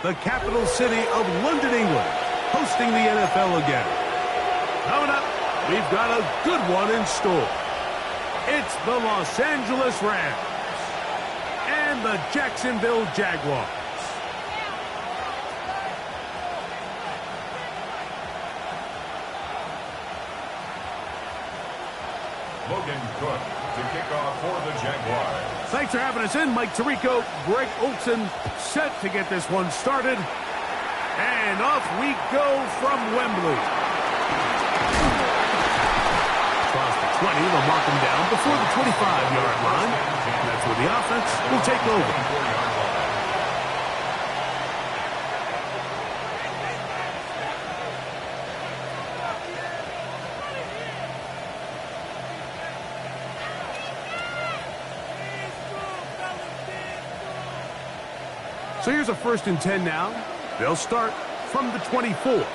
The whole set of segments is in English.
the capital city of London, England, hosting the NFL again. Coming up, we've got a good one in store. It's the Los Angeles Rams and the Jacksonville Jaguars. Logan Cook to kick off for the Jaguars. Thanks for having us in, Mike Tirico. Greg Olsen set to get this one started. And off we go from Wembley. Across the 20, they'll mark him down before the 25-yard line. And that's where the offense will take over. So here's a 1st and 10 now. They'll start from the 24. First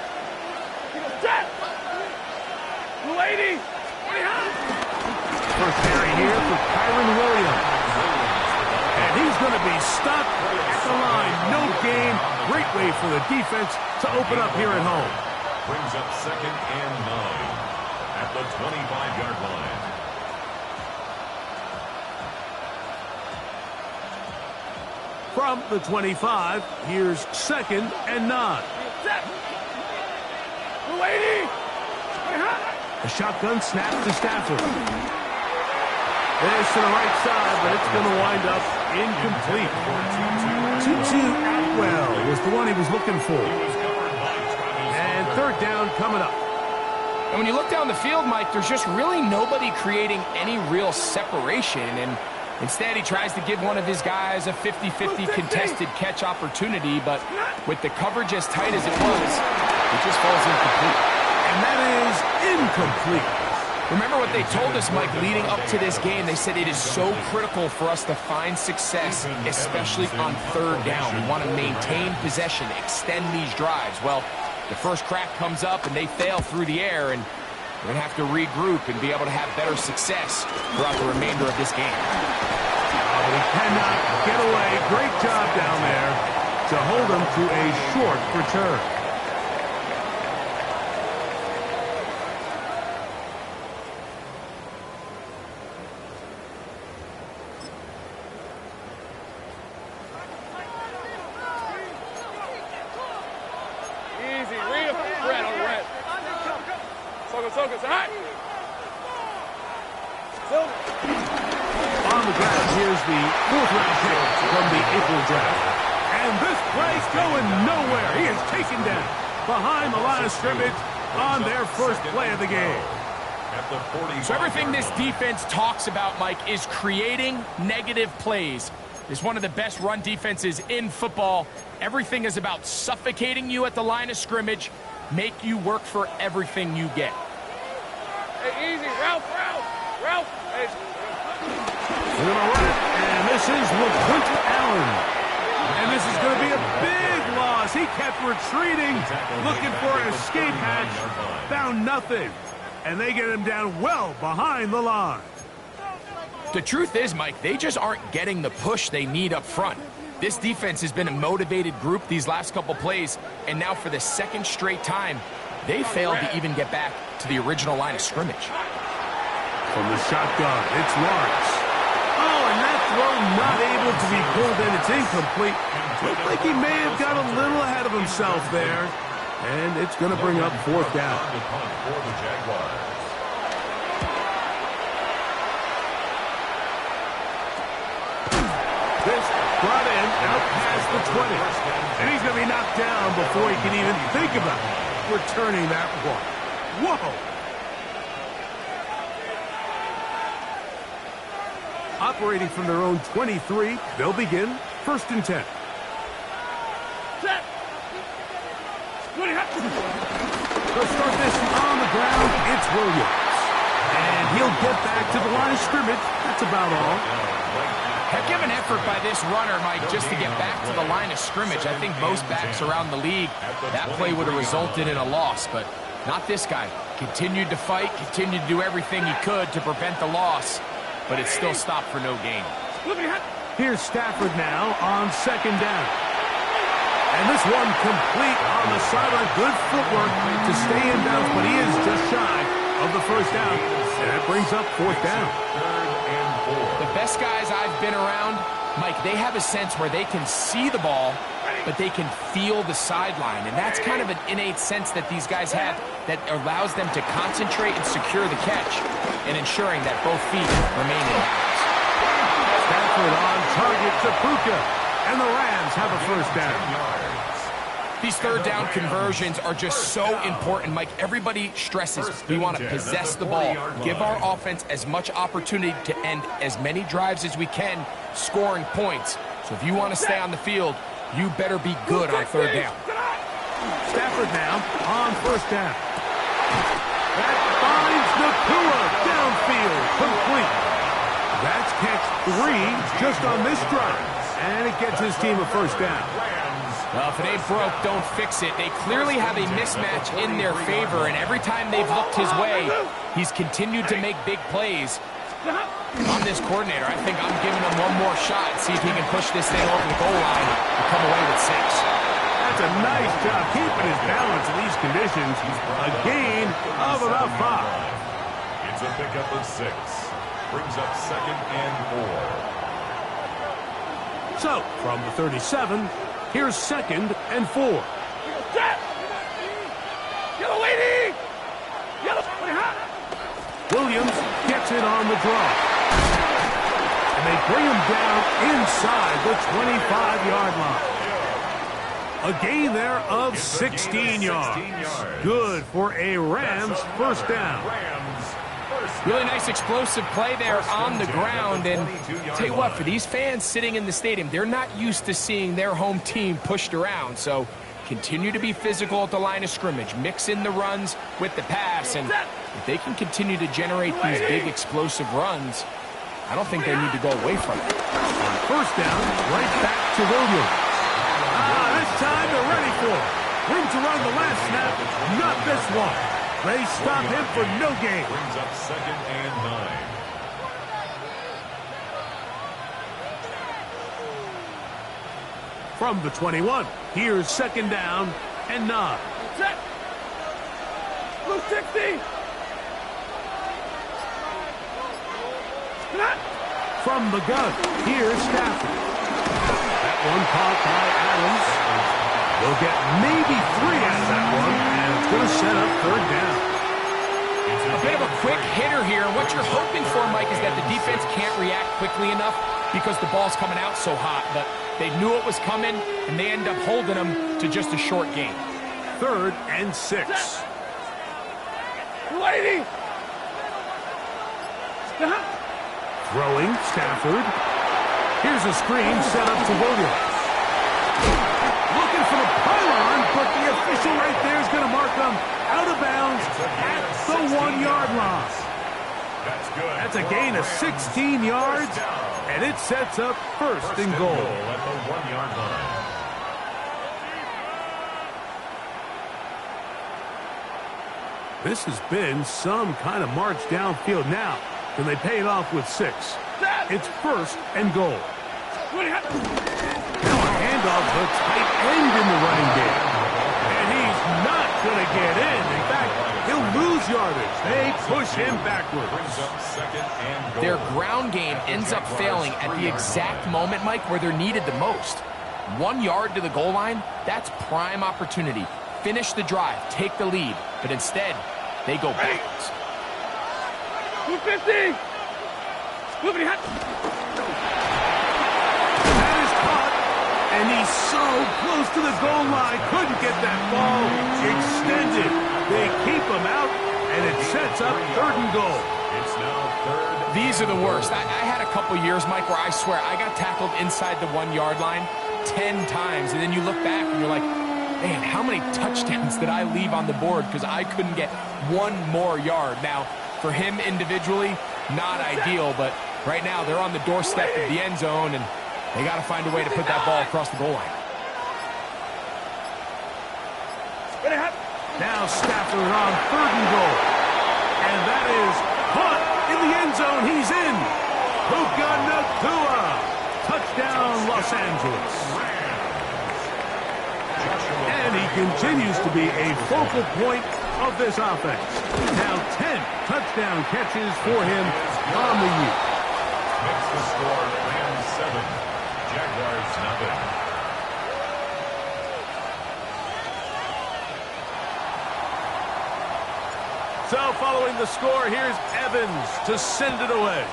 carry here for Kyron Williams. And he's going to be stuck at the line. No gain. Great way for the defense to open up here at home. Brings up 2nd and 9 at the 25-yard line. From the 25, here's 2nd and 9. A shotgun snap to Stafford. This to the right side, but it's going to wind up incomplete. Tutu Atwell was the one he was looking for. And 3rd down coming up. And when you look down the field, Mike, there's just really nobody creating any real separation. And instead, he tries to give one of his guys a 50-50 contested catch opportunity, but with the coverage as tight as it was, it just falls incomplete. And that is incomplete. Remember what they told us, Mike, leading up to this game. They said it is so critical for us to find success, especially on 3rd down. We want to maintain possession, extend these drives. Well, the first crack comes up, and they fail through the air, and we're going to have to regroup and be able to have better success throughout the remainder of this game. But he cannot get away. Great job down there to hold him to a short return. Easy, real red on red. Focus, all right. On the ground, here's the 4th-round pick from the April draft. And this play's going nowhere. He is taken down behind the line of scrimmage on their first play of the game. So everything this defense talks about, Mike, is creating negative plays. It's one of the best run defenses in football. Everything is about suffocating you at the line of scrimmage, make you work for everything you get. Hey, easy, Ralph. Hey. We're going to run it, and this is LaQuint Allen. And this is going to be a big loss. He kept retreating, looking for an escape hatch, found nothing. And they get him down well behind the line. The truth is, Mike, they just aren't getting the push they need up front. This defense has been a motivated group these last couple plays, and now for the 2nd straight time, they failed to even get back to the original line of scrimmage. From the shotgun, it's Lawrence. Oh, and that throw not able to be pulled in. It's incomplete. Looked like he may have got a little ahead of himself there. And it's going to bring up 4th down. For the Jaguars. This brought in out past the 20. And he's going to be knocked down before he can even think about returning that one. Whoa! Operating from their own 23, they'll begin 1st and 10. They'll start this on the ground. It's Williams. And he'll get back to the line of scrimmage. That's about all. Heck of an effort by this runner, Mike, just to get back to the line of scrimmage. I think most backs around the league, that play would have resulted in a loss, but not this guy. Continued to fight, continued to do everything he could to prevent the loss, but it still stopped for no gain. Here's Stafford now on 2nd down. And this one complete on the sideline. Good footwork to stay in bounds, but he is just shy of the first down. And that brings up fourth down. The best guys I've been around, Mike, they have a sense where they can see the ball, but they can feel the sideline. And that's kind of an innate sense that these guys have that allows them to concentrate and secure the catch and ensuring that both feet remain in bounds. Stafford on target to Puka, and the Rams have a first down. These third down conversions are just so important, Mike. Everybody stresses we want to possess the ball, give our offense as much opportunity to end as many drives as we can, scoring points. So if you want to stay on the field, you better be good on third down. Stafford now on first down. That finds Nakua downfield, complete. That's catch 3 just on this drive, and it gets his team a first down. Well, if it ain't broke, don't fix it. They clearly have a mismatch in their favor, and every time they've looked his way, he's continued to make big plays. I'm this coordinator. I think I'm giving him one more shot, see if he can push this thing over the goal line and come away with 6. That's a nice job keeping his balance in these conditions. A gain of about 5. It's a pickup of 6. Brings up second and 4. So, from the 37, here's second and 4. Yellow lady! Yellow! Williams gets it on the draw. And they bring him down inside the 25-yard line. A gain there of 16 yards. Good for a Rams first down. Really nice explosive play there on the ground. And I'll tell you what, for these fans sitting in the stadium, they're not used to seeing their home team pushed around. So continue to be physical at the line of scrimmage. Mix in the runs with the pass. And if they can continue to generate these big explosive runs, I don't think they need to go away from it. On first down, right back to Williams. This time they're ready for it. Room to run the last snap, not this one. They stop him for no gain. Brings up second and 9. From the 21, here's second down and 9. Set! Blue 60! From the gun, here's Stafford. That one caught by Adams. They'll get maybe 3 out of that one, and it's going to set up third down. A bit of a quick hitter here. What you're hoping for, Mike, is that the defense can't react quickly enough because the ball's coming out so hot. But they knew it was coming, and they end up holding them to just a short gain. Third and 6. Lady! Stop! Throwing, Stafford. Here's a screen set up to Williams. Looking for the pylon, but the official right there is going to mark them out of bounds at the 1-yard line. That's good. That's a gain of 16 yards, and it sets up first and goal. At the 1-yard line. This has been some kind of march downfield now. Can they pay it off with 6? It's first and goal. Now a handoff to tight end in the running game. And he's not going to get in. In fact, he'll lose yardage. They push him backwards. Brings up second and goal. Their ground game ends up failing at the exact moment, Mike, where they're needed the most. 1 yard to the goal line, that's prime opportunity. Finish the drive, take the lead, but instead, they go backwards. 250! That is caught, and he's so close to the goal line. Couldn't get that ball extended. They keep him out, and it sets up third and goal. It's now third. These are the worst. I had a couple years, Mike, where I swear I got tackled inside the 1 yard line 10 times, and then you look back and you're like, man, how many touchdowns did I leave on the board because I couldn't get 1 more yard? Now, for him individually, not ideal, but right now they're on the doorstep of the end zone, and they got to find a way to put that ball across the goal line. Now Stafford on third and goal. And that is caught in the end zone. He's in. Puka Nakua. Touchdown, Los Angeles. continues to be a focal point of this offense. Now 10 touchdown catches for him on the year. Makes the score Rams 7, Jaguars nothing. So following the score, here's Evans to send it away.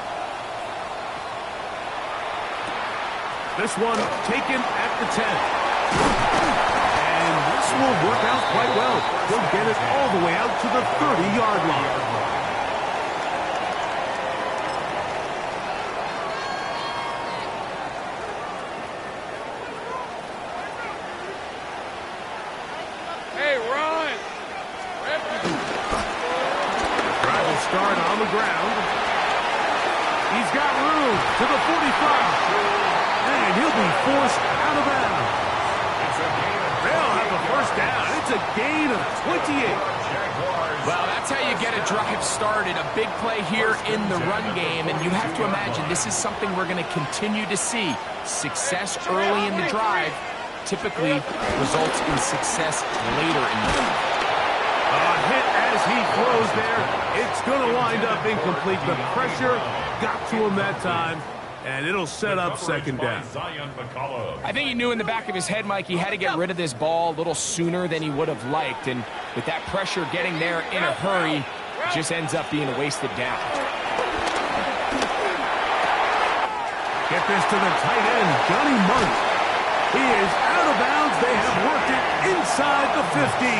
This one taken at the 10. And this will work out quite well. He'll get it all the way out to the 30-yard line. Hey, run! Drive will start on the ground. He's got room to the 45. And he'll be forced out of bounds. They'll have a first down. It's a gain of 28. Well, that's how you get a drive started. A big play here in the run game, and you have to imagine this is something we're going to continue to see. Success early in the drive typically results in success later in the drive. A hit as he throws there. It's going to wind up incomplete. The pressure got to him that time. And it'll set up second down. I think he knew in the back of his head, Mike, he had to get rid of this ball a little sooner than he would have liked. And with that pressure getting there in a hurry, it just ends up being a wasted down. Get this to the tight end, Johnny Munt. He is out of bounds. They have worked it inside the 15.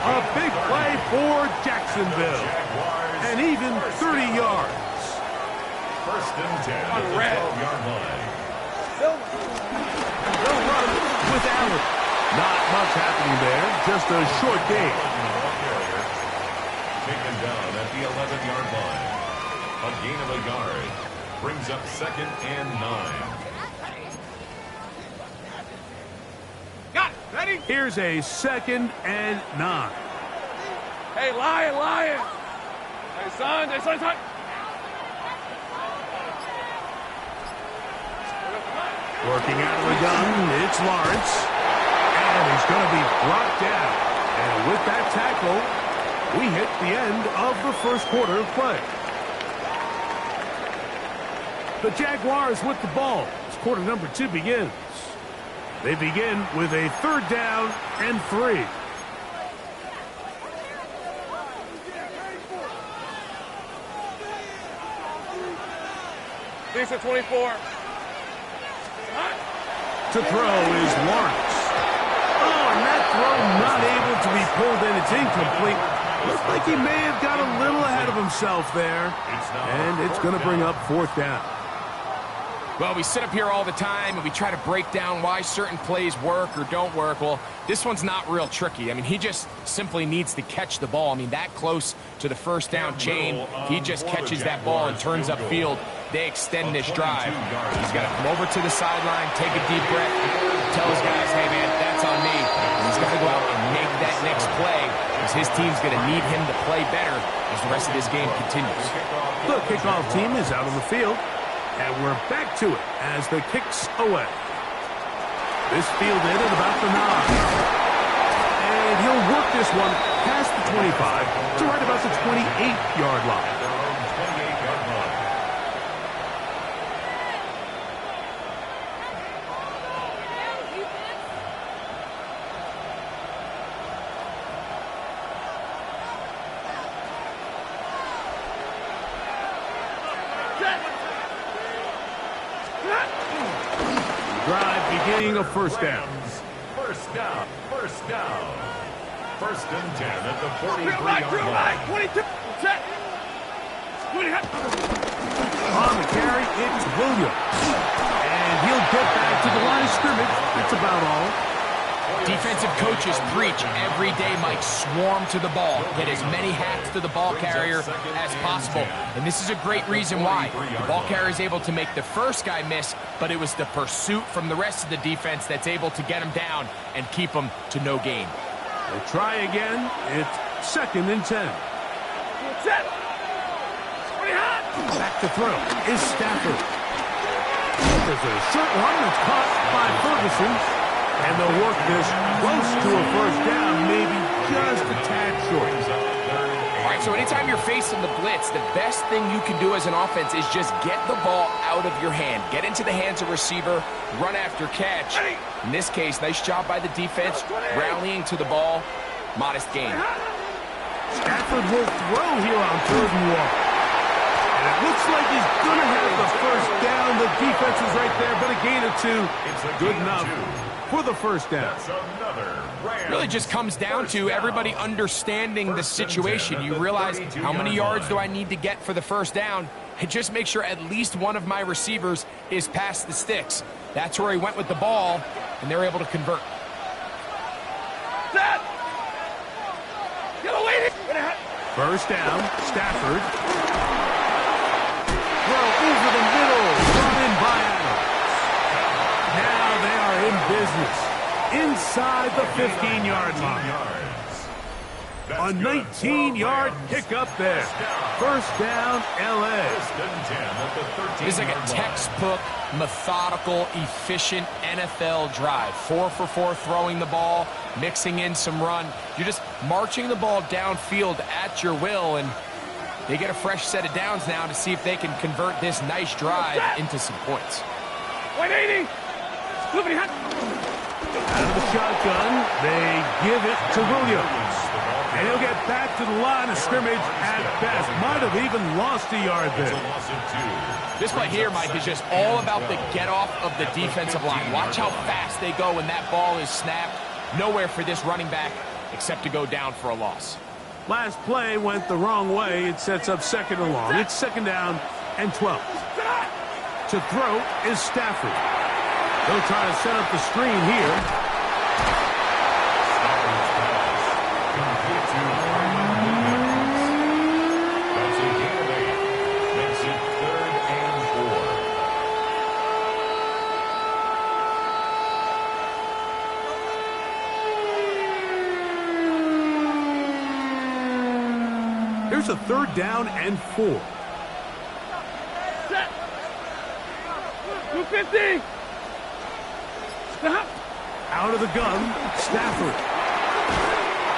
A big play for Jacksonville. And even 30 yards. First and 10 at the 12-yard line. They'll run without it. Not much happening there. Just a short gain. Taken down at the 11-yard line. A gain of a yard. Brings up second and 9. Got it. Ready? Here's a second and 9. Hey, Lion! Hey, son! Working out of the gun, it's Lawrence. And he's going to be brought down. And with that tackle, we hit the end of the first quarter of play. The Jaguars with the ball as quarter number 2 begins. They begin with a third down and 3. Decent 24. To throw is Lawrence. Oh, and that throw not able to be pulled in. It's incomplete. Looks like he may have got a little ahead of himself there. And it's going to bring up fourth down. Well, we sit up here all the time and we try to break down why certain plays work or don't work. Well, this one's not real tricky. I mean, he just simply needs to catch the ball. I mean, that close to the first down chain, he just catches that ball and turns upfield. They extend this drive. He's got to come over to the sideline, take a deep breath, tell his guys, hey, man, that's on me. And he's got to go out and make that next play because his team's going to need him to play better as the rest of this game continues. The kickoff team is out on the field. And we're back to it as the kick's away. This fielded at about the 9. And he'll work this one past the 25 to right about the 28-yard line. Drive beginning a first down. First down. First and 10 at the 43-yard line. 22. Set. On the carry, it's Williams. And he'll get back to the line of scrimmage. That's about all. Defensive coaches preach every day, Mike, swarm to the ball. Get as many hats to the ball carrier as possible. And this is a great reason why. The ball carrier is able to make the first guy miss, but it was the pursuit from the rest of the defense that's able to get him down and keep him to no gain. They try again. It's second and 10. Back to throw is Stafford. There's a short one that's caught by Ferguson. And they'll work this close to a first down, maybe just a tad short. All right, so anytime you're facing the blitz, the best thing you can do as an offense is just get the ball out of your hand. Get into the hands of receiver, run after catch. In this case, nice job by the defense, rallying to the ball. Modest gain. Stafford will throw here on 3rd and 1. And it looks like he's going to have the first down. The defense is right there, but a gain of 2. Good enough for the first down. Really just comes down to everybody understanding the situation. You realize how many yards do I need to get for the first down, and just make sure at least one of my receivers is past the sticks. That's where he went with the ball, and they're able to convert. First down, Stafford. Throw over the middle, run in by Adams. Now they are in business. Inside the 15-yard line. A 19-yard pickup there. First down, L.A. It's like a textbook, methodical, efficient NFL drive. 4 for 4 throwing the ball, mixing in some run. You're just marching the ball downfield at your will, and they get a fresh set of downs now to see if they can convert this nice drive into some points. 180. Out of the shotgun, they give it to Williams. And he'll get back to the line of scrimmage at best. Might have even lost a yard there. This play here, Mike, is just all about the get-off of the defensive line. Watch how fast they go when that ball is snapped. Nowhere for this running back except to go down for a loss. Last play went the wrong way. It sets up 2nd and long. It's 2nd down and 12. To throw is Stafford. They'll try to set up the screen here. Here's a 3rd down and 4. Set. 250. Stop. Out of the gun, Stafford.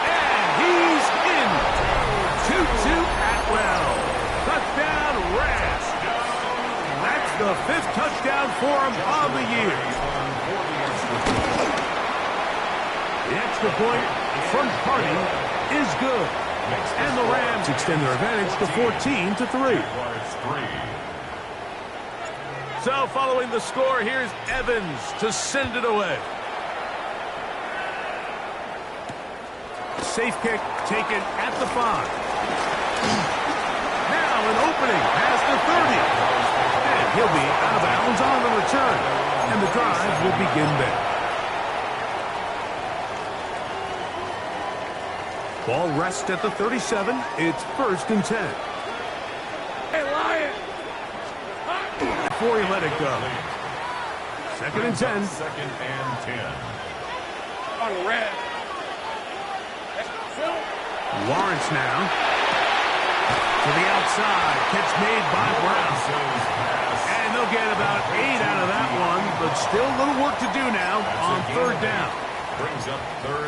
And he's in. 2-2 Atwell. Touchdown, Rams. That's the 5th touchdown for him on the year. The extra point from Harding is good. And the Rams extend their advantage to 14-3. So following the score, here's Evans to send it away. Safe kick taken at the 5. Now an opening past the 30. And he'll be out of bounds on the return. And the drive will begin there. Ball rests at the 37. It's 1st and 10. Hey, Lion. Before he let it go. 2nd and 10. 2nd and 10. On the red. Lawrence now. To the outside. Catch made by Brown. And they'll get about 8 out of that one, but still a little work to do now on 3rd down.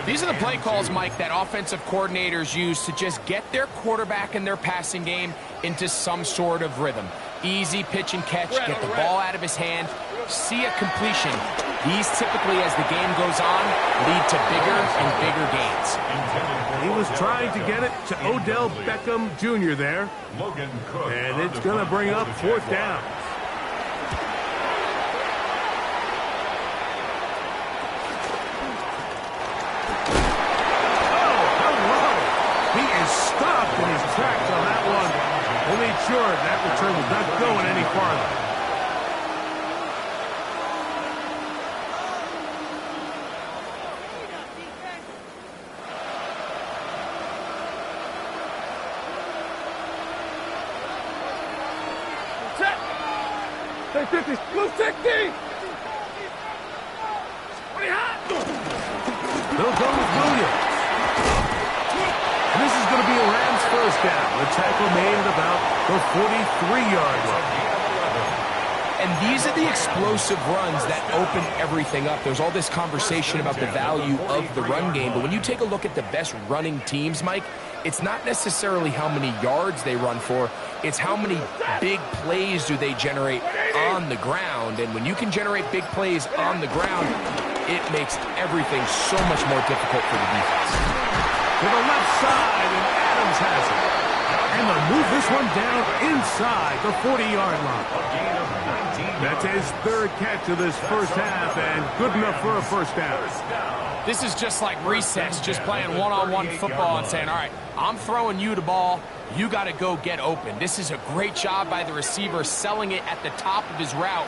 These are the play calls, Mike, that offensive coordinators use to just get their quarterback and their passing game into some sort of rhythm. Easy pitch and catch, get the ball out of his hand, see a completion. These typically, as the game goes on, lead to bigger and bigger gains. He was trying to get it to Odell Beckham Jr. there. And it's going to bring up 4th down. In his tracks on that one. We'll make sure that return was not going any farther. Set. Take 50. Blue 60. 20 hot. They'll go with Williams. This is going to be a Rams first down. The tackle made at about the 43-yard line. And these are the explosive runs that open everything up. There's all this conversation about the value of the run game, but when you take a look at the best running teams, Mike, it's not necessarily how many yards they run for, it's how many big plays do they generate on the ground. And when you can generate big plays on the ground, it makes everything so much more difficult for the defense. To the left side, and Adams has it. And they'll move this one down inside the 40-yard line. That's his third catch of this first half, and good enough for a first down. This is just like recess, just playing one-on-one football and saying, all right, I'm throwing you the ball, you got to go get open. This is a great job by the receiver selling it at the top of his route.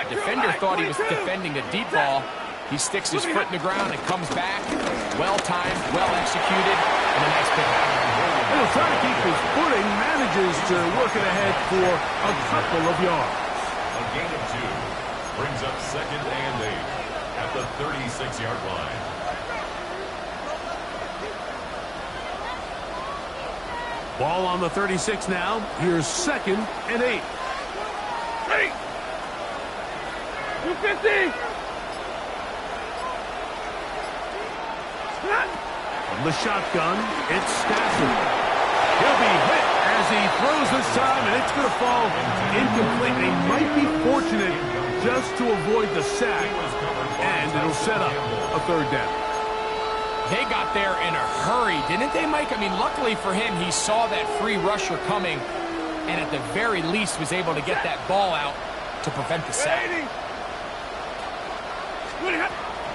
The defender thought he was defending a deep ball. He sticks his foot in the ground and comes back. Well-timed, well-executed, and a nice pickup. He'll try to keep his footing, manages to work it ahead for a couple of yards. A gain of 2 brings up 2nd and 8 at the 36-yard line. Ball on the 36 now. Here's 2nd and 8. Ready. 250. From the shotgun, it's Stafford. He'll be hit as he throws this time, and it's going to fall incomplete. They might be fortunate just to avoid the sack, and it'll set up a third down. They got there in a hurry, didn't they, Mike? I mean, luckily for him, he saw that free rusher coming, and at the very least was able to get that ball out to prevent the sack.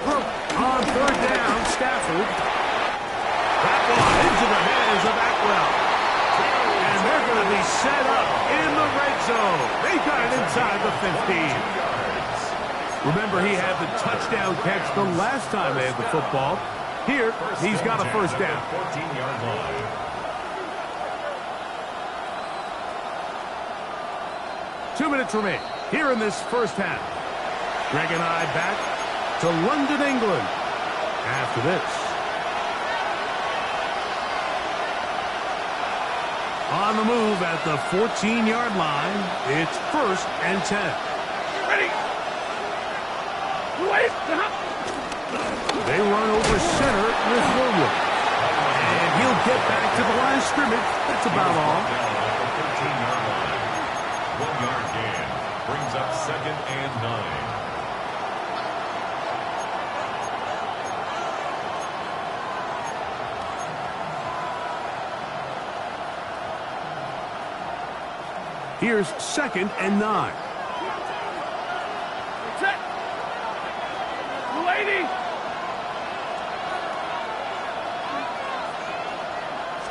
On third down, Stafford. That one into the hands of Atwell. And they're going to be set up in the red zone. They got it inside the 15. Remember, he had the touchdown catch the last time they had the football. Here, he's got a first down. 14-yard line. Two minutes remain here in this first half. Greg and I back to London, England after this. On the move at the 14-yard line, it's 1st and 10. Ready. Wait. They run over center with Williams. And he'll get back to the line of scrimmage. That's about all. 13-yard line. 1-yard gain brings up 2nd and 9. Here's 2nd and 9. Set. 280.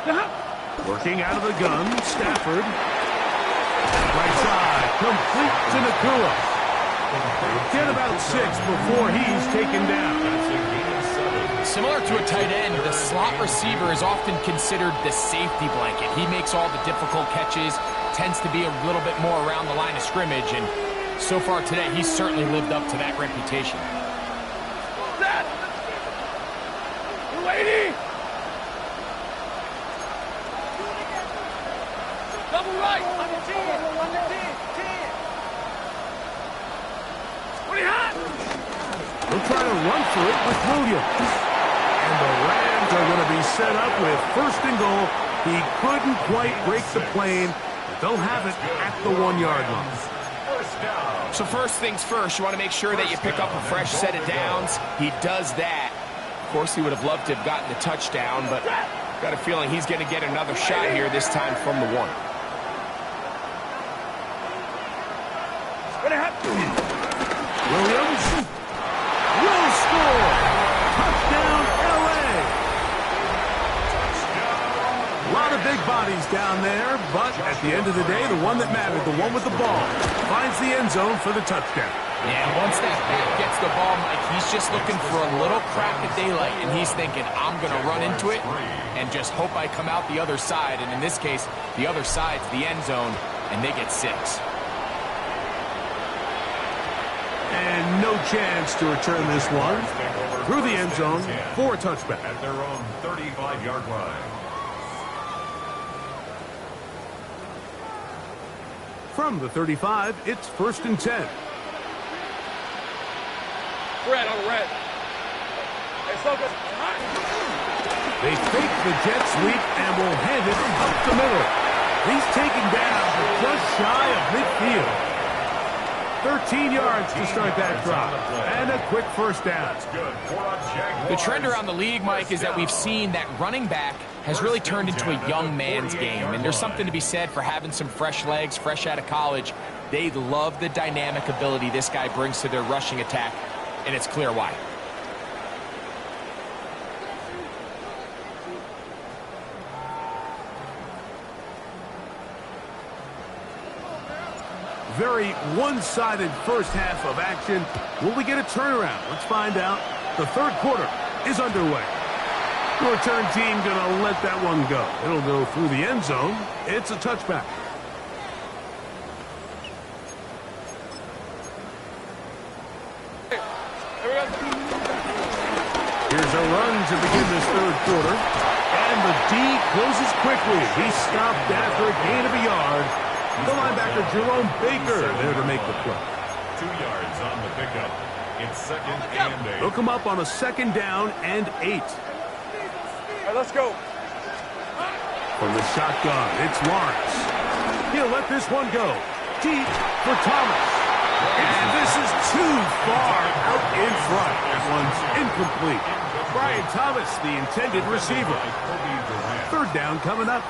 Stop. Working out of the gun, Stafford. Right side, complete to Nakua. Get about 6 before he's taken down. Similar to a tight end, the slot receiver is often considered the safety blanket. He makes all the difficult catches, tends to be a little bit more around the line of scrimmage, and so far today, he's certainly lived up to that reputation. Set. 280. Double right. 20 hot. They'll try to run for it with Williams. And the Rams are going to be set up with 1st and goal. He couldn't quite break the plane. They'll have it at the 1-yard line. So first things first, you want to make sure that you pick up a fresh set of downs. He does that. Of course, he would have loved to have gotten the touchdown, but got a feeling he's going to get another shot here, this time from the 1. Williams will score. Touchdown, L.A. A lot of big bodies down there, but at the end of the day, the one that mattered, the one with the ball, finds the end zone for the touchdown. Yeah, once that back gets the ball, Mike, he's just looking for a little crack of daylight, and he's thinking, I'm going to run into it and just hope I come out the other side. And in this case, the other side's the end zone, and they get 6. And no chance to return this one through the end zone for a touchback. At their own 35-yard line. From the 35, it's 1st and 10. Red on red. Hey, Sokas. They fake the jet sweep and will hand it up the middle. He's taken down just shy of midfield. 13 yards to start that drive. And a quick first down. The trend around the league, Mike, is that we've seen that running back has really turned into a young man's game. And there's something to be said for having some fresh legs, fresh out of college. They love the dynamic ability this guy brings to their rushing attack, and it's clear why. Very one-sided first half of action. Will we get a turnaround? Let's find out. The third quarter is underway. The return team going to let that one go. It'll go through the end zone. It's a touchback. Here's a run to begin this third quarter. And the D closes quickly. He stopped after a gain of a yard. The linebacker, Jerome Baker, there to make the play. 2 yards on the pickup. It's 2nd and 8. They'll come up on a 2nd down and 8. All right, let's go. From the shotgun, it's Lawrence. He'll let this one go. Deep for Thomas. And this is too far out in front. That one's incomplete. Brian Thomas, the intended receiver. 3rd down coming up.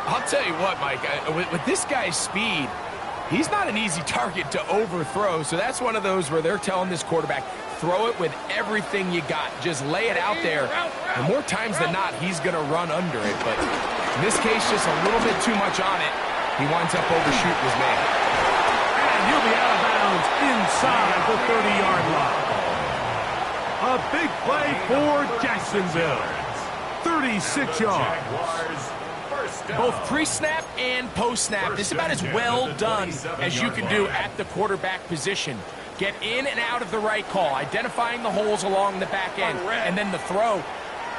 I'll tell you what, Mike, with this guy's speed, he's not an easy target to overthrow. So that's one of those where they're telling this quarterback, throw it with everything you got. Just lay it out there. And more times than not, he's going to run under it. But in this case, just a little bit too much on it. He winds up overshooting his man. And he'll be out of bounds inside the 30-yard line. A big play for Jacksonville. 36 yards. Both pre-snap and post-snap. This is about as well done as you can do at the quarterback position. Get in and out of the right call, identifying the holes along the back end, and then the throw.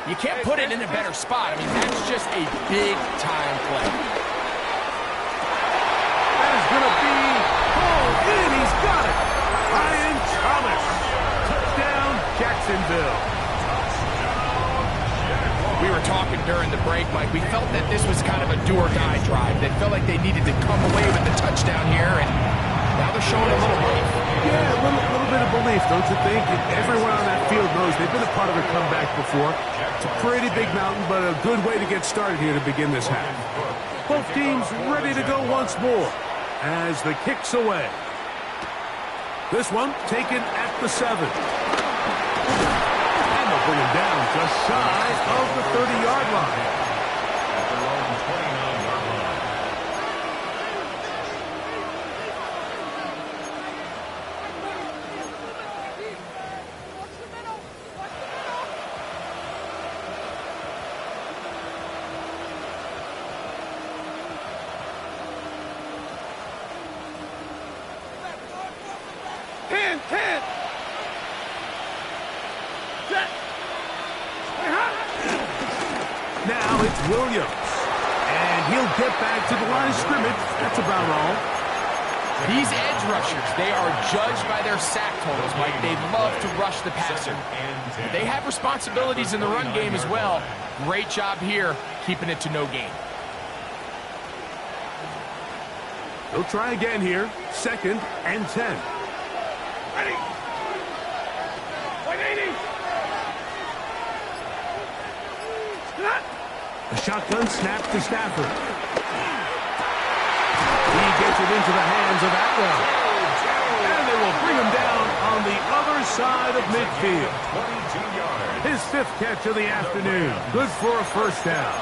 You can't put it in a better spot. I mean, that's just a big-time play. That is going to be pulled in. He's got it. Brian Thomas. Touchdown, Jacksonville. We were talking during the break, Mike. We felt that this was kind of a do-or-die drive. They felt like they needed to come away with the touchdown here, and now they're showing a little belief. Yeah, a little bit of belief, don't you think? Everyone on that field knows they've been a part of a comeback before. It's a pretty big mountain, but a good way to get started here to begin this half. Both teams ready to go once more as the kick's away. This one taken at the 7. Bring him down just shy of the 30-yard line. At their own 29-yard line. Now it's Williams. And he'll get back to the line of scrimmage. That's about all. These edge rushers, they are judged by their sack totals, Mike. They love to rush the passer. They have responsibilities in the run game as well. Great job here, keeping it to no gain. They'll try again here. 2nd and 10. Ready. 180. The shotgun snap to Stafford. He gets it into the hands of Atwell. And they will bring him down on the other side of midfield. 22 yards. His 5th catch of the afternoon. Good for a first down.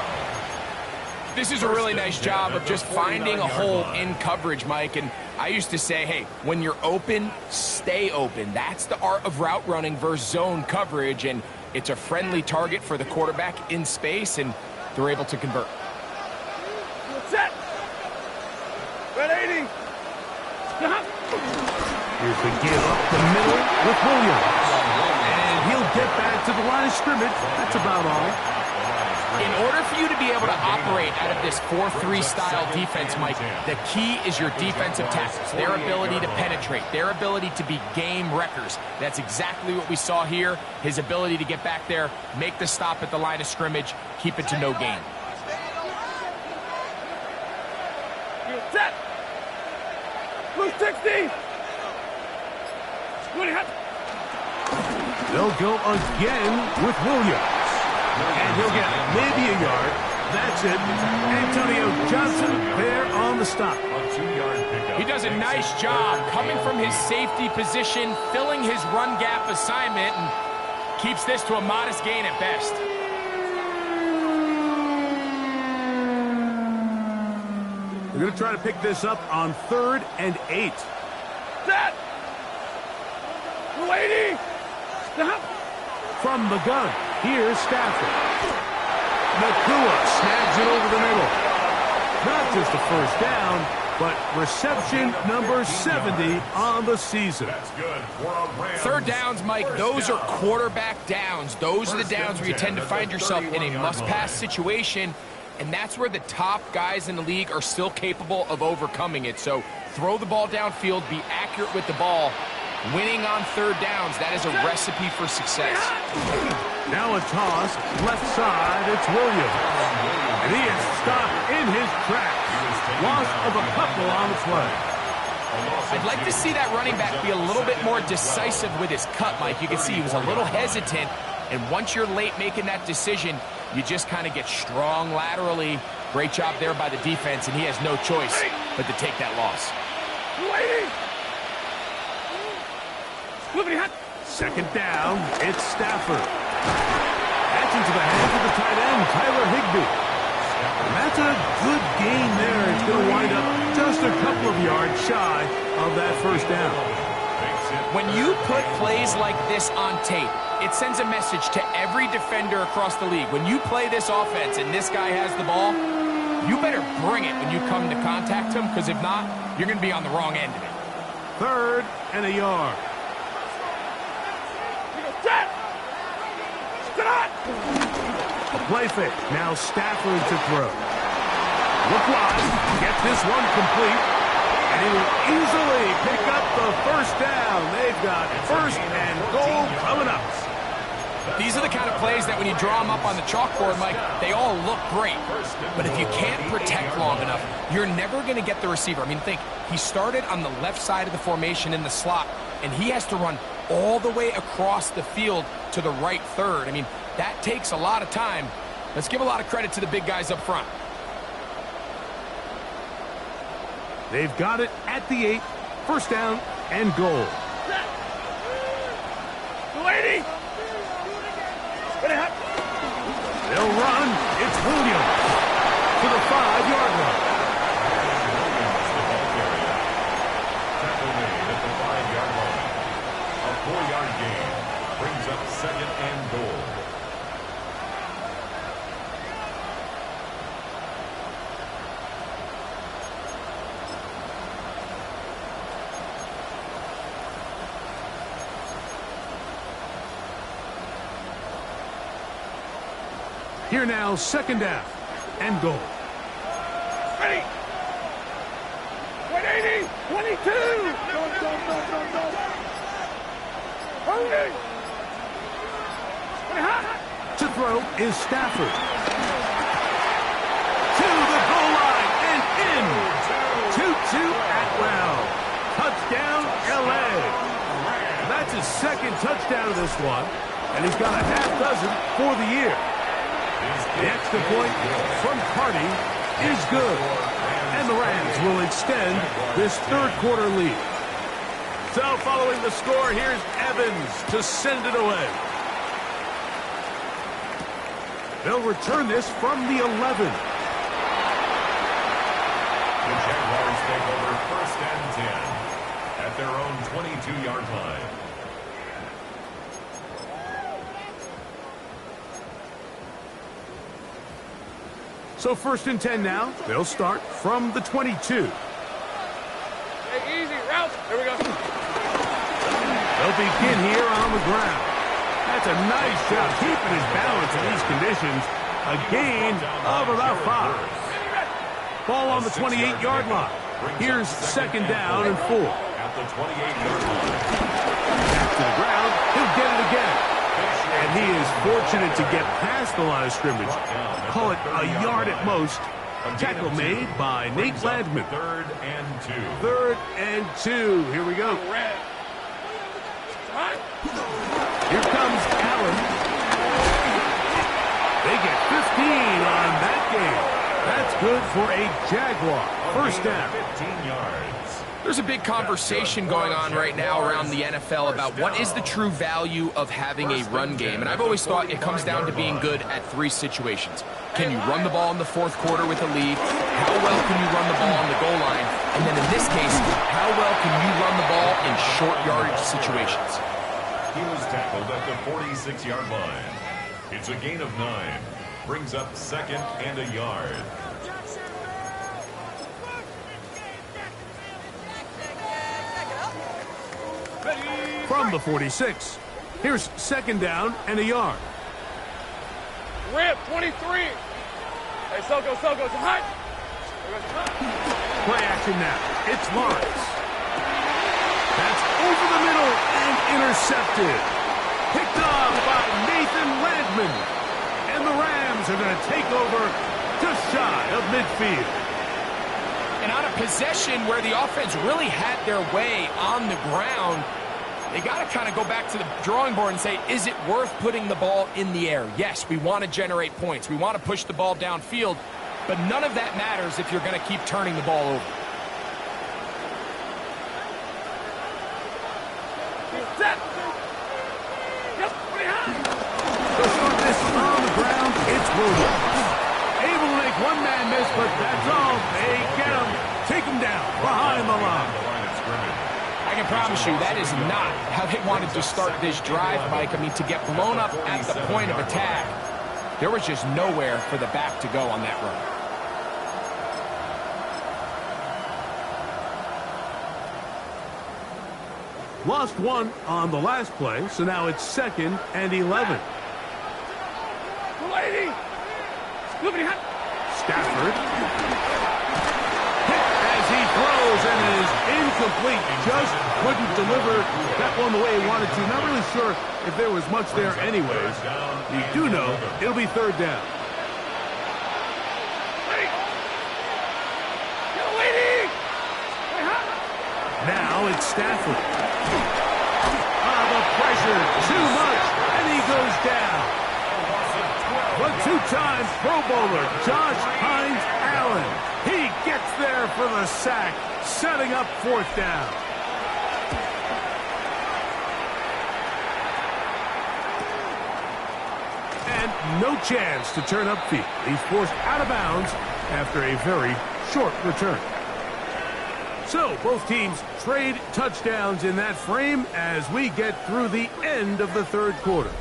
This is a really nice job of just finding a hole in coverage, Mike. And I used to say, hey, when you're open, stay open. That's the art of route running versus zone coverage. And it's a friendly target for the quarterback in space, and they're able to convert. Set. 180. Here's the give up the middle with Williams. And he'll get back to the line of scrimmage. That's about all. In order for you to be able to operate out of this 4-3 style defense, Mike, the key is your defensive tackles, their ability to penetrate, their ability to be game wreckers. That's exactly what we saw here. His ability to get back there, make the stop at the line of scrimmage, keep it to no gain. Set. Blue 60. They'll go again with Williams. And he'll get maybe a yard. That's it. Antonio Johnson there on the stop. He does a nice job coming from his safety position, filling his run gap assignment, and keeps this to a modest gain at best. They're going to try to pick this up on 3rd and 8. Set. 280. Stop. From the gun, here's Stafford. Nakua snags it over the middle. Not just a first down, but reception number 70 on the season. That's good for a Rams. 3rd downs, Mike, those are quarterback downs. Those are the downs where you tend to find yourself in a must-pass situation, and that's where the top guys in the league are still capable of overcoming it. So throw the ball downfield, be accurate with the ball. Winning on 3rd downs, that is a recipe for success. Now a toss, left side, it's Williams. And he is stopped in his tracks. Loss of a couple on the play. I'd like to see that running back be a little bit more decisive with his cut, Mike. You can see he was a little hesitant, and once you're late making that decision, you just kind of get strong laterally. Great job there by the defense, and he has no choice but to take that loss. Second down, it's Stafford. That's into the hands of the tight end, Tyler Higbee. And that's a good gain there. It's going to wind up just a couple of yards shy of that first down. When you put plays like this on tape, it sends a message to every defender across the league. When you play this offense and this guy has the ball, you better bring it when you come to contact him, because if not, you're going to be on the wrong end of it. 3rd and a yard. A play fake. Now Stafford to throw. Look wide. Get this one complete. And he will easily pick up the first down. They've got 1st and goal coming up. These are the kind of plays that when you draw them up on the chalkboard, Mike, they all look great. But if you can't protect long enough, you're never going to get the receiver. I mean, think, he started on the left side of the formation in the slot, and he has to run all the way across the field to the right third. I mean, that takes a lot of time. Let's give a lot of credit to the big guys up front. They've got it at the 8. 1st down and goal. 280. They'll run. It's Williams to the 5-yard line. Tackle made at the 5-yard line. A 4-yard gain brings up 2nd and goal. Here now, 2nd down and goal. Ready. 180. 22. Hurry. To throw is Stafford. To the goal line and in. 2-2 Atwell. Touchdown, L.A. That's his 2nd touchdown of this one, and he's got a half dozen for the year. The extra point from Carty is good, and the Rams will extend this 3rd quarter lead. So following the score, here's Evans to send it away. They'll return this from the 11. The Jaguars take over 1st and 10 at their own 22-yard line. So 1st and 10 now. They'll start from the 22. Hey, easy, route. There we go. They'll begin here on the ground. That's a nice job keeping his balance in these conditions. A gain of about 5. Ball on the 28-yard line. Here's second down and 4. At the 28-yard line. Back to the ground. He'll get it again. And he is fortunate to get past the line of scrimmage. Call it a yard at most. Tackle made by Nate Landman. 3rd and 2. 3rd and 2. Here we go. Here comes Allen. They get 15 on that game. That's good for a Jaguar. First down. 15 yards. There's a big conversation going on right now around the NFL about what is the true value of having a run game. And I've always thought it comes down to being good at 3 situations. Can you run the ball in the 4th quarter with a lead? How well can you run the ball on the goal line? And then in this case, how well can you run the ball in short yardage situations? He was tackled at the 46-yard line. It's a gain of 9. Brings up 2nd and a yard. From the 46. Here's second down and a yard. Rip, 23. Hey, Soko, it's hot. Play action now. It's Lawrence. That's over the middle and intercepted. Picked off by Nathan Landman. And the Rams are going to take over just shy of midfield. And on a possession where the offense really had their way on the ground, they got to kind of go back to the drawing board and say, is it worth putting the ball in the air? Yes, we want to generate points. We want to push the ball downfield, but none of that matters if you're going to keep turning the ball over. They'll start this on the ground. It's Williams. Able to make one man miss, but that's all. They get him. Take him down behind the line. I can promise you that is not how they wanted to start this drive, Mike. I mean, to get blown up at the point of attack, there was just nowhere for the back to go on that run. Lost one on the last play, so now it's 2nd and 11. Stafford. Hit as he throws and it is incomplete. Just couldn't deliver that one the way he wanted to. Not really sure if there was much there anyways. You do know it'll be 3rd down. Now it's Stafford. The pressure, too much, and he goes down. The 2-time Pro Bowler, Josh Hines Allen. He gets there for the sack, setting up 4th down. And no chance to turn upfield. He's forced out of bounds after a very short return. So, both teams trade touchdowns in that frame as we get through the end of the 3rd quarter.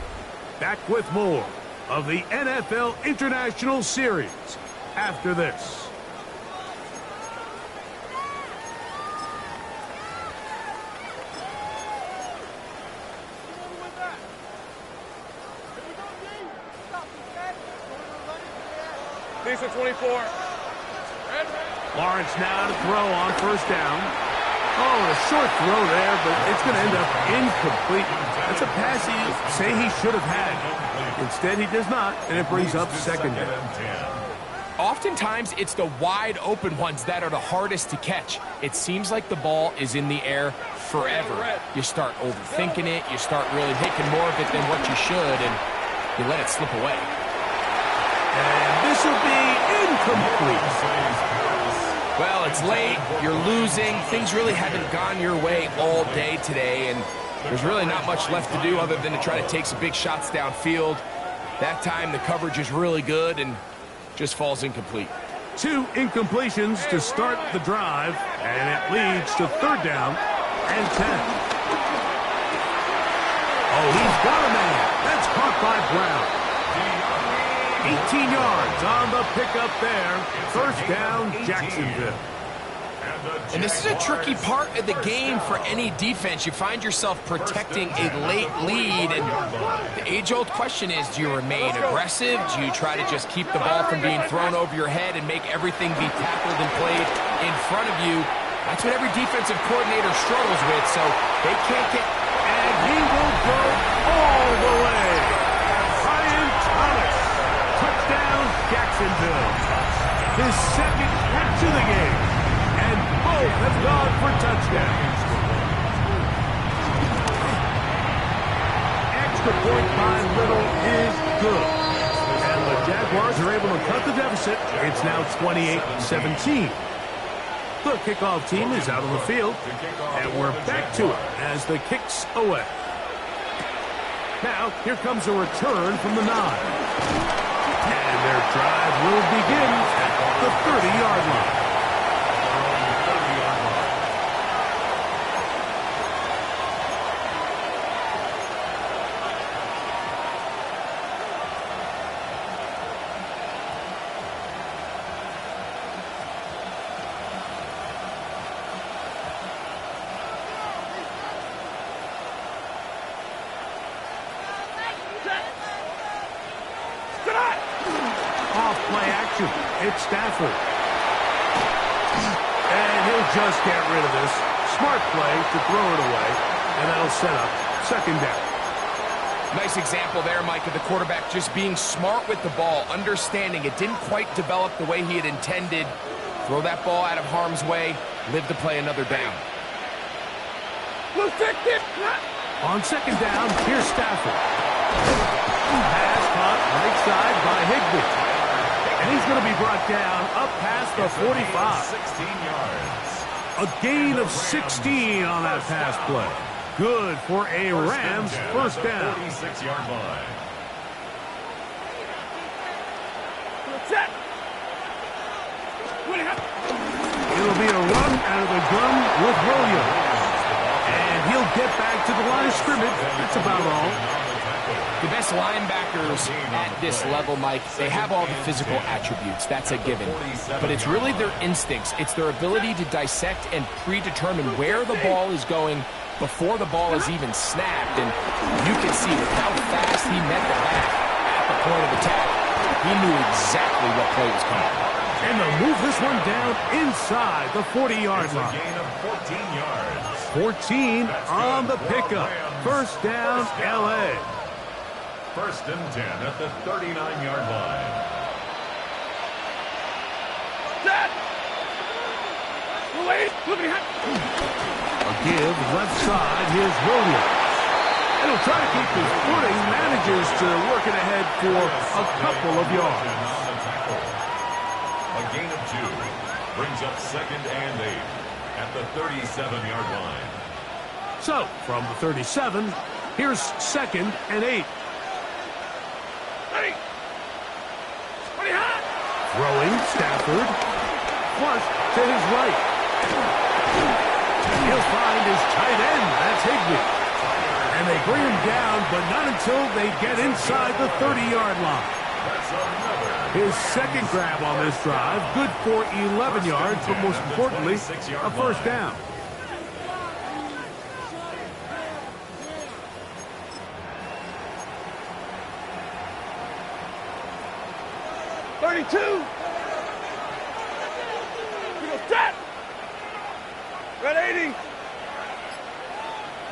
Back with more of the NFL International Series after this. Decent 24. Lawrence now to throw on 1st down. Oh, a short throw there, but it's going to end up incomplete. That's a pass he say he should have had. Instead, he does not, and it brings up 2nd down. Oftentimes, it's the wide open ones that are the hardest to catch. It seems like the ball is in the air forever. You start overthinking it. You start really making more of it than what you should, and you let it slip away. And this will be incomplete. Well, it's late, you're losing, things really haven't gone your way all day today, and there's really not much left to do other than to try to take some big shots downfield. That time the coverage is really good and just falls incomplete. 2 incompletions to start the drive, and it leads to 3rd down and 10. Oh, he's got a man. That's caught by Brown. 18 yards on the pickup there. 1st down, Jacksonville. And this is a tricky part of the game for any defense. You find yourself protecting a late lead, and the age-old question is, do you remain aggressive? Do you try to just keep the ball from being thrown over your head and make everything be tackled and played in front of you? That's what every defensive coordinator struggles with, so they can't get... And he will go all the way. Brian Thomas. Touchdown, Jacksonville. His second catch of the game. And both have gone for touchdowns. Extra point by Little is good. And the Jaguars are able to cut the deficit. It's now 28-17. The kickoff team is out on the field, and we're back to it as the kick's away. Now, here comes a return from the 9. And their drive will begin at the 30-yard line. Off-play action. It's Stafford. And he'll just get rid of this. Smart play to throw it away. And that'll set up second down. Nice example there, Mike, of the quarterback just being smart with the ball, understanding it didn't quite develop the way he had intended. Throw that ball out of harm's way, live to play another down. On second down, here's Stafford. Pass caught right side by Higbee. And he's going to be brought down up past the 45. 16 yards. A gain of 16 on that pass play. Good for a Rams first down. 46-yard line. It'll be a run out of the gun with Williams. And he'll get back to the line of scrimmage. That's about all. The best linebackers at this level, Mike, they have all the physical attributes. That's a given. But it's really their instincts. It's their ability to dissect and predetermine where the ball is going before the ball is even snapped. And you can see with how fast he met the back at the point of attack, he knew exactly what play was coming. And they'll move this one down inside the 40-yard line. A gain of 14 yards. 14 on the pickup. First down, L.A. First and 10 at the 39-yard line. A give left side. Here's Williams. And he'll try to keep his footing. Manages to work it ahead for a couple of yards. A gain of 2 brings up second and 8 at the 37-yard line. So, from the 37, here's second and 8. Throwing, Stafford. Flush to his right. He'll find his tight end. That's Higbee. And they bring him down, but not until they get inside the 30-yard line. His second grab on this drive, good for 11 yards, but most importantly, a first down.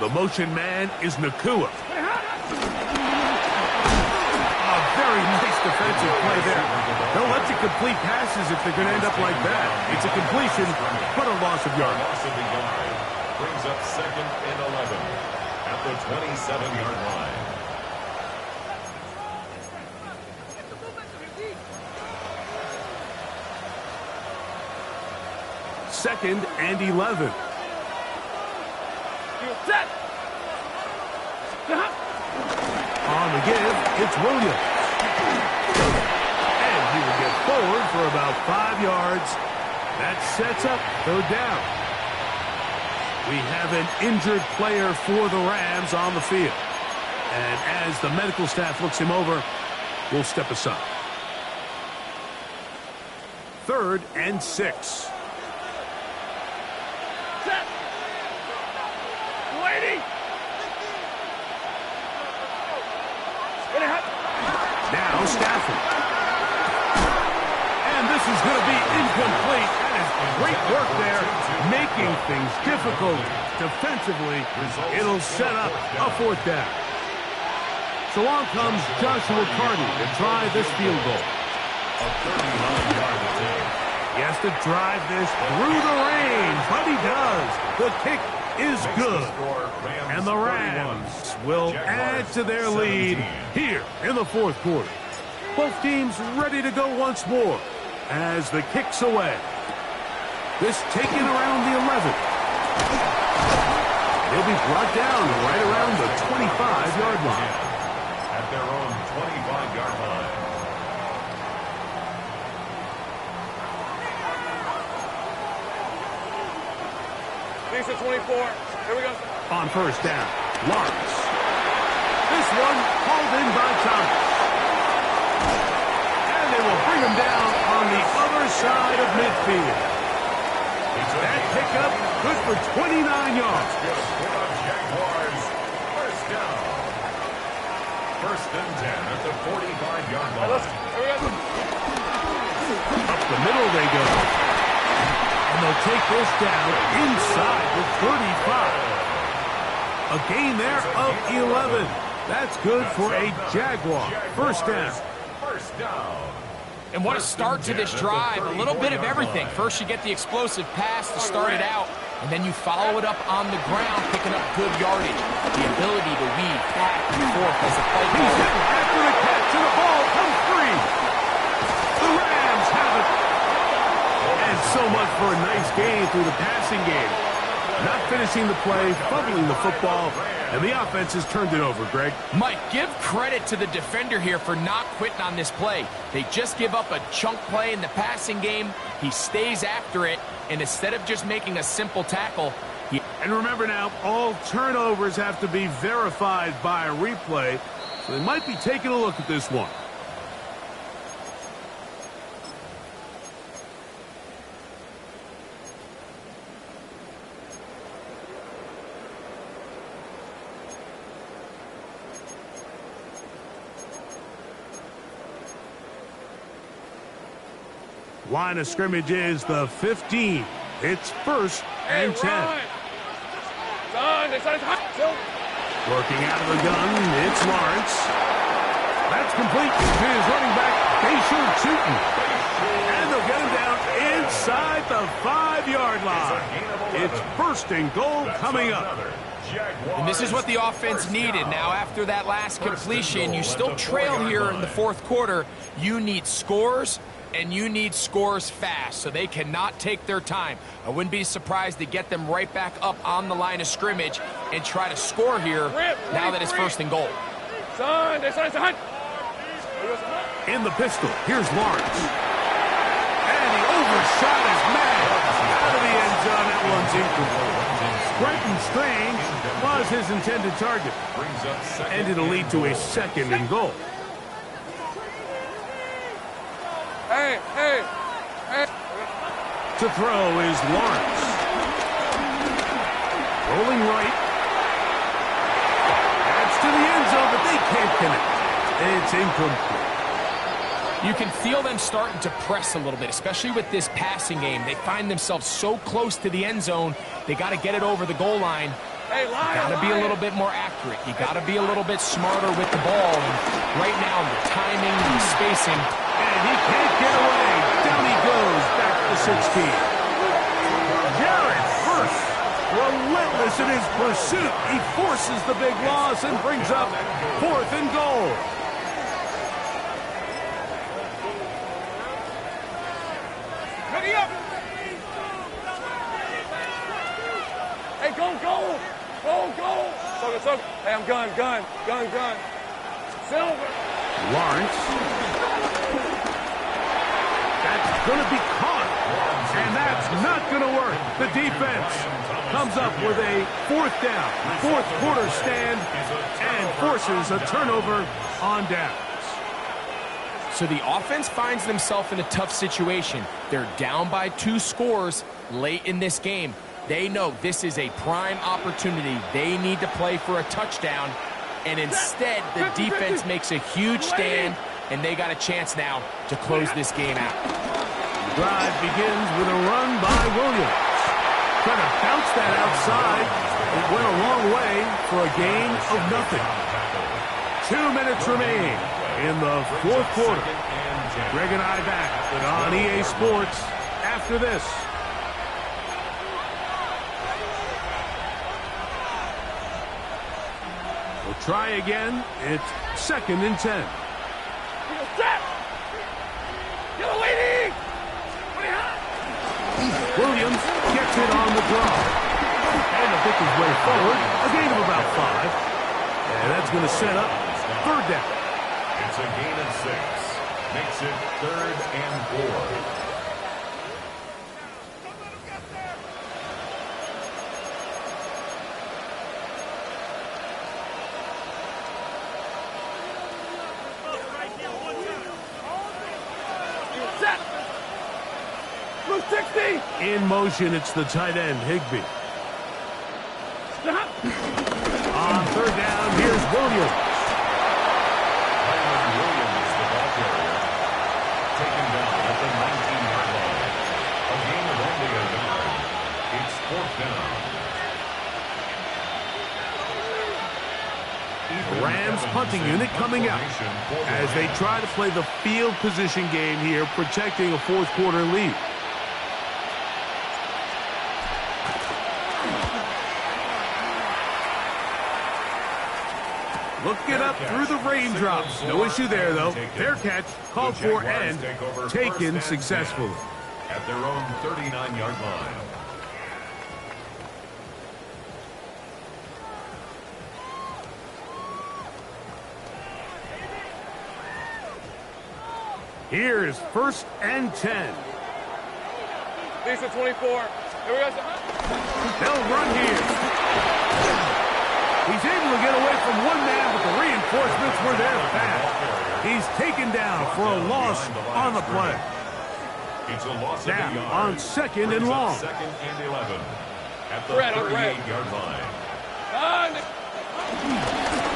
The motion man is Nakua. A very nice defensive play there. They'll let you complete passes if they're going to end up like that. It's a completion, but a loss of yards. Loss of the yard brings up second and 11 at the 27-yard line. Second and 11. On the give, it's Williams. And he will get forward for about 5 yards. That sets up third down. We have an injured player for the Rams on the field. And as the medical staff looks him over, we'll step aside. Third and 6. Now Stafford. And this is going to be incomplete. That is great work there, making things difficult defensively. It'll set up a 4th down. So on comes Joshua Carty to try this field goal. A 39-yard attempt. He has to drive this through the rain, but he does. The kick is good. And the Rams will add to their lead here in the 4th quarter. Both teams ready to go once more as the kick's away. This taken around the 11. He'll be brought down right around the 25-yard line. At their own 25-yard line. Decent 24. Here we go. On 1st down, Lawrence. This one hauled in by Thomas. And they will bring him down on the other side of midfield. That pickup good for 29 yards. Jaguars, 1st down. 1st and 10 at the 45-yard line. Up the middle they go. And they'll take this down inside the 35. A gain there of 11. That's good for a Jaguar. 1st down. 1st down. And what a start to this drive. A little bit of everything. First you get the explosive pass to start it out, and then you follow it up on the ground, picking up good yardage. The ability to weave back and forth as the play He's hit after the catch, and the ball comes free. The Rams have it. And so much for a nice game through the passing game. Not finishing the play, fumbling the football, and the offense has turned it over, Greg. Mike, give credit to the defender here for not quitting on this play. They just give up a chunk play in the passing game. He stays after it, and instead of just making a simple tackle, And remember now, all turnovers have to be verified by a replay, so they might be taking a look at this one. Line of scrimmage is the 15. It's 1st and 10. Working out of the gun, it's Lawrence. That's complete to his running back, Bayshore Chutin. And they'll get him down inside the 5-yard line. It's 1st and goal coming up. And this is what the offense needed. Now, after that last completion, you still trail here in the 4th quarter. You need scores, and you need scores fast, so they cannot take their time. I wouldn't be surprised to get them right back up on the line of scrimmage and try to score here now that it's 1st and goal. In the pistol, here's Lawrence. And he overshot his man. Out of the end zone, that one's incomplete. Brenton Strange was his intended target. And it'll lead to a 2nd and goal. Hey. To throw is Lawrence. Rolling right. That's to the end zone, but they can't connect. It's incomplete. You can feel them starting to press a little bit, especially with this passing game. They find themselves so close to the end zone, they got to get it over the goal line. You got to be a little bit more accurate. You got to be a little bit smarter with the ball. And right now, the timing, the spacing. And he can't get away. Down he goes, back to 16. Jared first, relentless in his pursuit. He forces the big loss and brings up 4th and goal. Ready up. Hey, go. Soga. Hey, I'm gun. Silver. Lawrence. That's going to be caught. And that's not going to work. The defense comes up with a 4th down, 4th quarter stand, and forces a turnover on downs. So the offense finds themselves in a tough situation. They're down by 2 scores late in this game. They know this is a prime opportunity. They need to play for a touchdown. And instead, the defense makes a huge stand and they got a chance now to close this game out. Drive begins with a run by Williams. Trying to bounce that outside. It went a long way for a gain of nothing. 2 minutes remaining in the fourth quarter. Greg and I back on EA Sports after this. We'll try again. It's 2nd and 10. Williams gets it on the draw. And to pick his way forward, a gain of about 5. And that's going to set up 3rd down. It's a gain of 6. Makes it 3rd and 4. In motion, it's the tight end, Higbee. On 3rd down, here's Williams. Williams, the ball carrier, taken down at the 19-yard line. A gain of only a yard. It's 4th down. Rams punting unit coming out as they try to play the field position game here, protecting a 4th quarter lead. Looking up through the raindrops. No issue there, though. Fair catch, called for, and taken successfully. At their own 39-yard line. Here's 1st and 10. Lisa 24. Here we go. They'll run here. He's able to get away from one man, but the reinforcements were there fast. He's taken down for a loss on the play. It's a loss now of a yard. On 2nd and long. 2nd and 11 at the 38-yard line.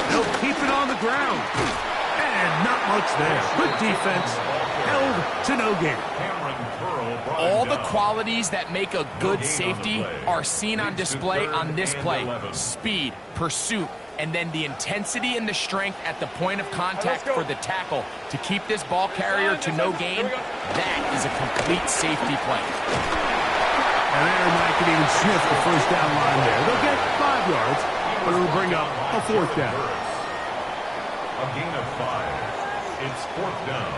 They'll keep it on the ground. And not much there. Good defense. Held to no gain. All the qualities that make a good safety are seen on display on this play. Speed, pursuit, and then the intensity and the strength at the point of contact for the tackle to keep this ball carrier to no gain. That is a complete safety play. And Aaron might could even sniff the 1st down line there. They'll get 5 yards, but it'll bring up a 4th down. A gain of 5. It's 4th down.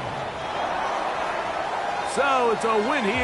So it's a win here.